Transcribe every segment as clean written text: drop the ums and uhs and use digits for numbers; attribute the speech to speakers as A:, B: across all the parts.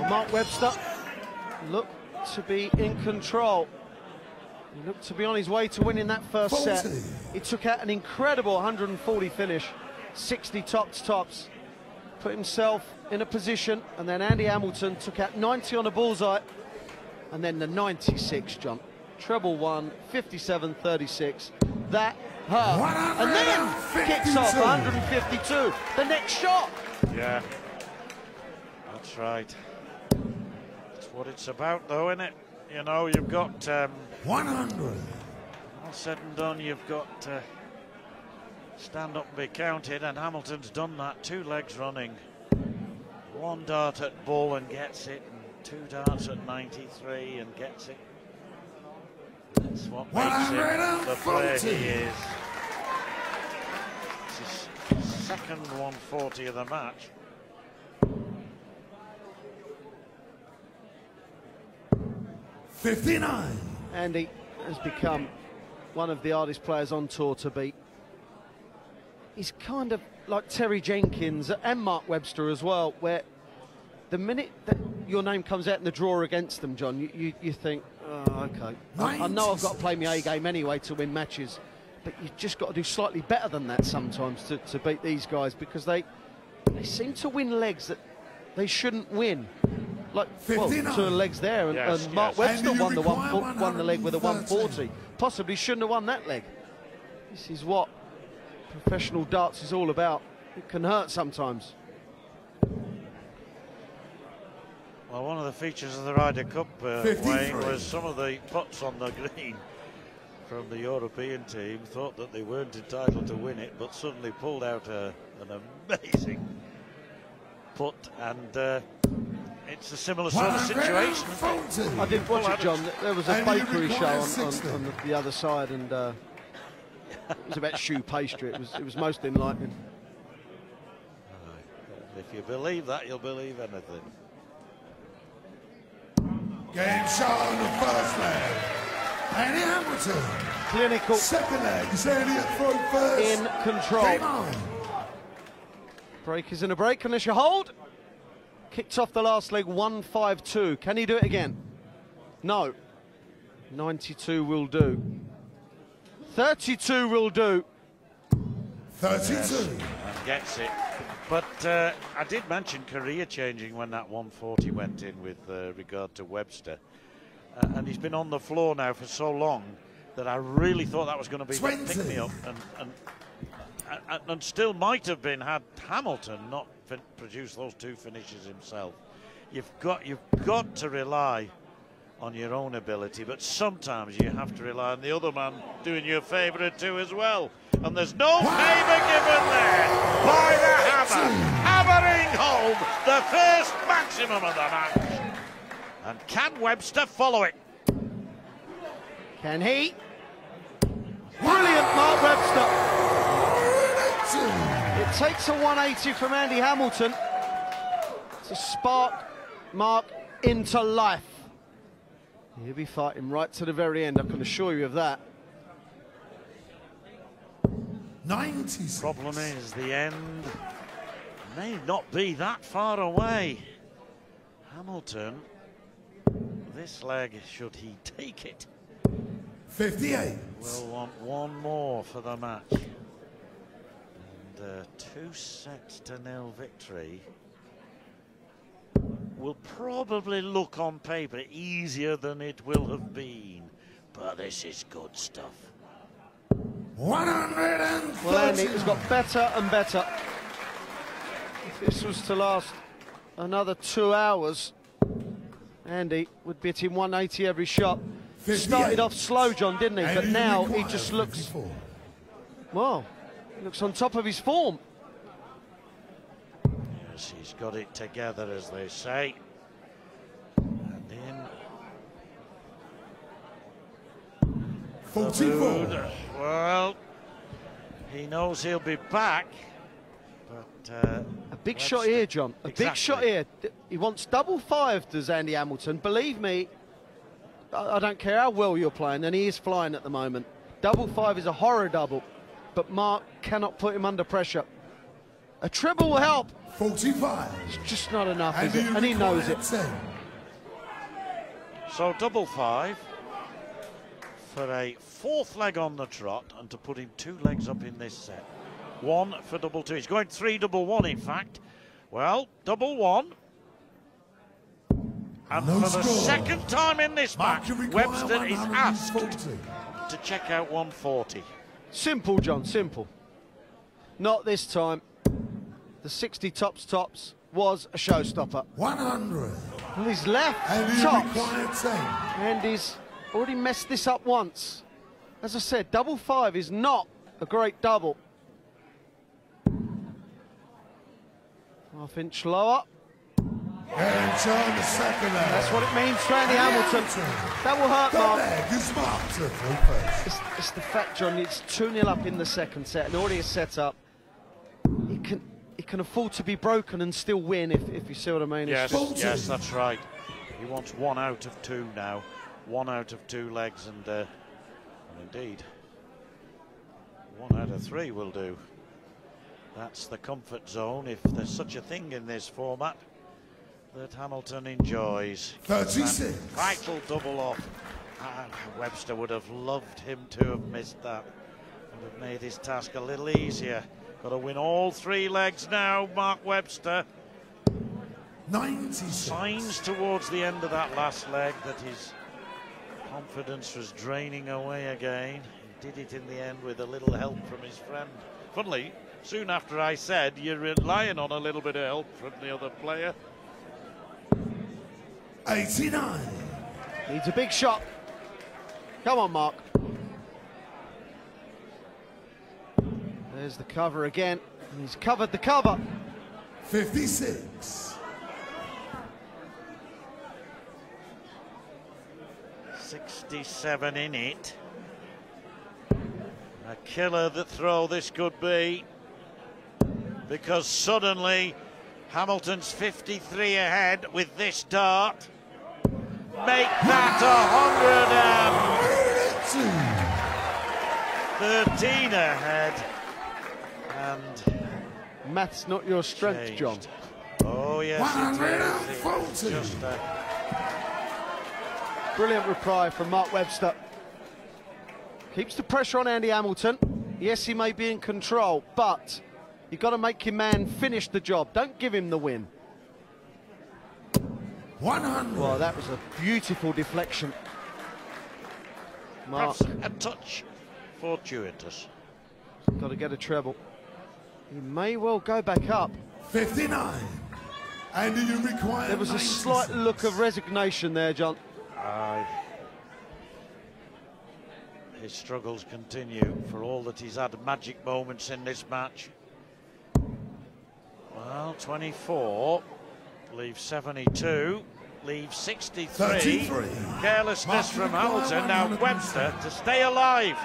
A: Mark Webster looked to be in control. He looked to be on his way to winning that first set. He took out an incredible 140 finish, 60 tops, put himself in a position, and then Andy Hamilton took out 90 on a bullseye, and then the 96, John. Treble one, 57-36. That hurt. And then kicks off 152. The next shot.
B: Yeah, that's right. That's what it's about, though, isn't it? You know, you've got
C: 100.
B: All said and done, you've got to stand up and be counted, and Hamilton's done that. 2 legs running, 1 dart at bull and gets it, and 2 darts at 93 and gets it. That's what makes him the player he is. It's his second 140 of the match.
C: $59.
A: Andy has become one of the hardest players on tour to beat. He's kind of like Terry Jenkins and Mark Webster as well, where the minute that your name comes out in the draw against them, John, you think, oh, okay, I know I've got to play my A game anyway to win matches, but you've just got to do slightly better than that sometimes to beat these guys, because they seem to win legs that they shouldn't win. Like, well, 2 legs there, and Mark Webster won the leg with a 140. Possibly shouldn't have won that leg. This is what professional darts is all about. It can hurt sometimes.
B: Well, one of the features of the Ryder Cup, Wayne, was some of the putts on the green from the European team. Thought that they weren't entitled to win it, but suddenly pulled out an amazing putt, and it's a similar sort of situation.
A: I didn't watch it, John. There was a bakery show on the other side, and it was about shoe pastry. It was most enlightening.
B: If you believe that, you'll believe anything.
C: Game shot on the first leg. Andy Hamilton.
A: Clinical.
C: Second leg. It's Andy at throw first.
A: In control.
C: Game on.
A: Break is in a break. Unless you hold. Kicked off the last leg 152. Can he do it again? No. 92 will do. 32 will do.
C: 32.
B: Yes, and gets it. But I did mention career changing when that 140 went in with regard to Webster. And he's been on the floor now for so long that I really thought that was going to be the pick-me-up. And still might have been had Hamilton not produced those 2 finishes himself. You've got to rely on your own ability, but sometimes you have to rely on the other man doing you a favour or 2 as well. And there's no favour given there by the hammer, hammering home the first maximum of the match. And can Webster follow it?
A: Can he? Brilliant, Mark Webster. It takes a 180 from Andy Hamilton to spark Mark into life. He'll be fighting right to the very end, I can assure you of that.
C: 96.
B: Problem is, the end may not be that far away. Hamilton, this leg, should he take it,
C: 58.
B: will want 1 more for the match. And 2-0 victory will probably look on paper easier than it will have been, but this is good stuff.
C: 130.
A: Well, Andy has got better and better. If this was to last another 2 hours, Andy would be hitting 180 every shot. Started off slow, John, didn't he? But now he just looks, well, he looks on top of his form.
B: Yes, he's got it together, as they say. And in
C: 44.
B: Well, he knows he'll be back, but
A: a big shot here, John. A big shot here. He wants double 5, does Andy Hamilton. Believe me, I don't care how well you're playing, and he is flying at the moment. Double 5 is a horror double, but Mark cannot put him under pressure. A treble will help.
C: 45.
A: It's just not enough,
C: And
A: is it?
C: you
A: And he knows
C: require
A: it.
C: 10.
B: So double 5 for a fourth leg on the trot, and to put him 2 legs up in this set. 1 for double 2. He's going 3 double 1, in fact. Well, double 1. And
C: No
B: for the
C: score.
B: second time in this match,
C: Mark, you require
B: Webster is asked
C: 140.
B: to check out 140.
A: Simple, John, simple. Not this time. The 60 tops was a showstopper.
C: 100.
A: And he's left
C: And you
A: tops.
C: require 10.
A: And he's already messed this up once. As I said, double 5 is not a great double. Half-inch lower.
C: And John the second leg.
A: That's what it means for Andy Hamilton. That will hurt,
C: The
A: Mark.
C: leg is marked to full first.
A: It's the fact, John, it's 2-0 up in the second set and already a set up. He can afford to be broken and still win, if you see what I mean.
B: Yes,
C: just-
B: yes, that's right. He wants 1 out of 2 now. 1 out of 2 legs, and indeed, 1 out of 3 will do. That's the comfort zone, if there's such a thing in this format, that Hamilton enjoys.
C: 36.
B: Vital double off. And Webster would have loved him to have missed that. Would have made his task a little easier. Got to win all 3 legs now, Mark Webster.
C: 96.
B: Signs towards the end of that last leg that his confidence was draining away again. He did it in the end with a little help from his friend. Funnily, soon after I said you're relying on a little bit of help from the other player.
C: 89.
A: Needs a big shot. Come on, Mark. There's the cover again. And he's covered the cover.
C: 56.
B: 67 in it. A killer that throw this could be, because suddenly Hamilton's 53 ahead with this dart. Make that 113 ahead. And
A: Math's not your strength,
B: changed.
A: John.
B: Oh yes, it is.
C: 140.
B: It's just
A: Brilliant reply from Mark Webster. Keeps the pressure on Andy Hamilton. Yes, he may be in control, but you've got to make your man finish the job. Don't give him the win.
C: 100.
A: Well, that was a beautiful deflection. Mark,
B: perhaps a touch fortuitous.
A: got to get a treble. He may well go back up.
C: 59. And do you require
A: There was a
C: 96?
A: slight look of resignation there, John.
B: His struggles continue, for all that he's had magic moments in this match. Well, 24 leaves 72, leaves 63.
C: 33.
B: Carelessness from Hamilton. Now Webster to stay alive.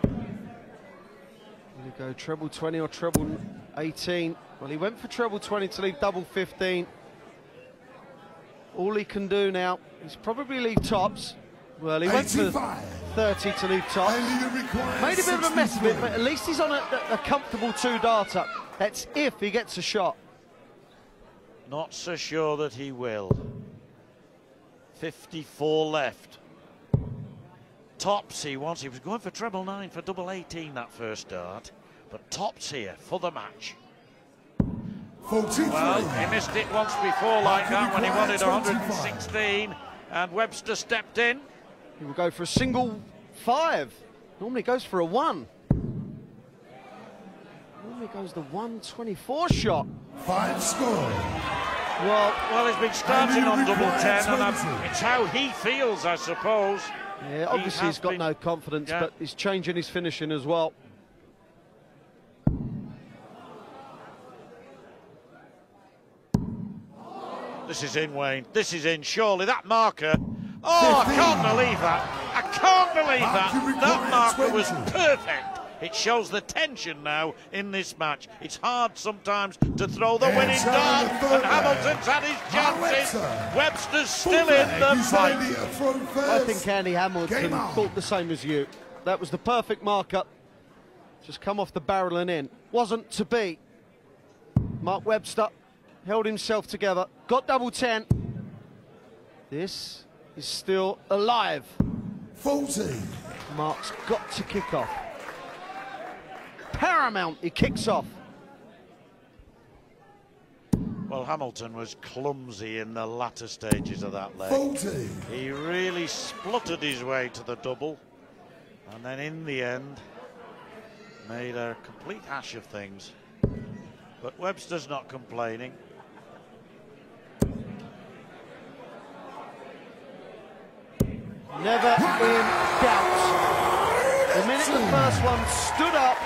A: Will he go treble 20 or treble 18? Well, he went for treble 20 to leave double 15. All he can do now is probably leave tops. Well, he went for
C: 85.
A: 30 to leave tops.
C: And do you require
A: Made a bit of a mess of it,
C: 63?
A: but at least he's on a comfortable 2-darter. That's if he gets a shot.
B: Not so sure that he will. 54 left. Tops he wants. He was going for treble 9 for double 18 that first dart, but tops here for the match.
C: 43.
B: Well, he missed it once before like that when he wanted
C: 25.
B: 116, and Webster stepped in.
A: He will go for a single 5. Normally goes for a 1. Normally goes the 124 shot.
C: 5 score.
B: Well, he's been starting on double 10, and
C: 20.
B: it's how he feels, I suppose.
A: Yeah, obviously
B: has
A: he's got
B: been-
A: no confidence,
B: Yeah.
A: but he's changing his finishing as well.
B: This is in, Wayne. This is in, surely. That marker. Oh, I can't believe that. I can't believe that. That marker was perfect. It shows the tension now in this match. It's hard sometimes to throw the winning dart, and Hamilton's had his chances. Webster's still in the fight.
A: I think Andy Hamilton
C: Game on.
A: thought the same as you. That was the perfect marker. Just come off the barrel and in. Wasn't to be. Mark Webster held himself together, got double 10. This is still alive.
C: 40.
A: Mark's got to kick off. Paramount, he kicks off.
B: Well, Hamilton was clumsy in the latter stages of that leg.
C: 40.
B: He really spluttered his way to the double, and then in the end made a complete hash of things. But Webster's not complaining.
A: Never in doubt. The minute the first one stood up,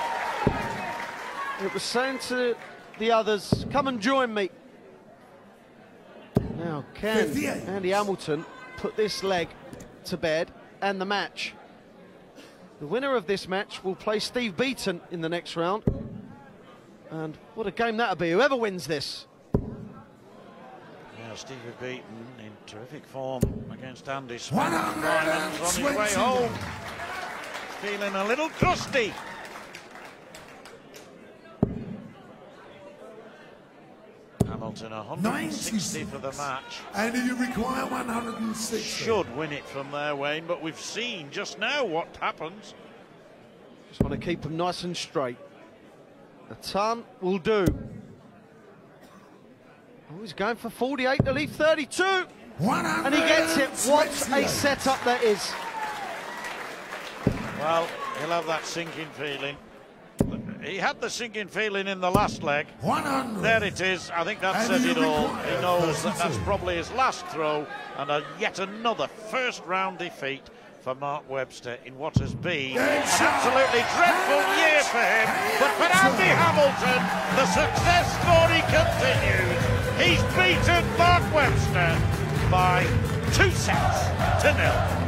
A: it was saying to the others, come and join me. Now, can
C: 58.
A: Andy Hamilton put this leg to bed and the match? The winner of this match will play Steve Beaton in the next round. And what a game that'll be, whoever wins this.
B: Yeah, Stevie Beaton in terrific form against Andy Smith. Diamonds on his way home. Feeling a little crusty. Hamilton 160 for the match.
C: And you require 160.
B: Should win it from there, Wayne, but we've seen just now what happens.
A: Just want to keep them nice and straight. A ton will do. Oh, he's going for 48 to leave 32. And he gets it. What a setup that is.
B: Well, he'll have that sinking feeling. He had the sinking feeling in the last leg.
C: 100.
B: There it is. I think that says it all. He knows that that's probably his last throw, and yet another first-round defeat for Mark Webster in what has been an absolutely dreadful year for him. But for Andy Hamilton, the success story continues. He's beaten Mark Webster by 2-0.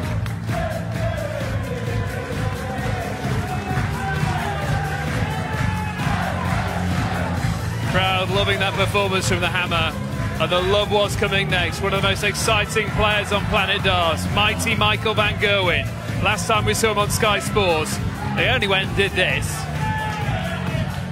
D: Crowd loving that performance from the Hammer, and the love was coming next. One of the most exciting players on planet Darts, mighty Michael van Gerwen. Last time we saw him on Sky Sports, he only went and did this.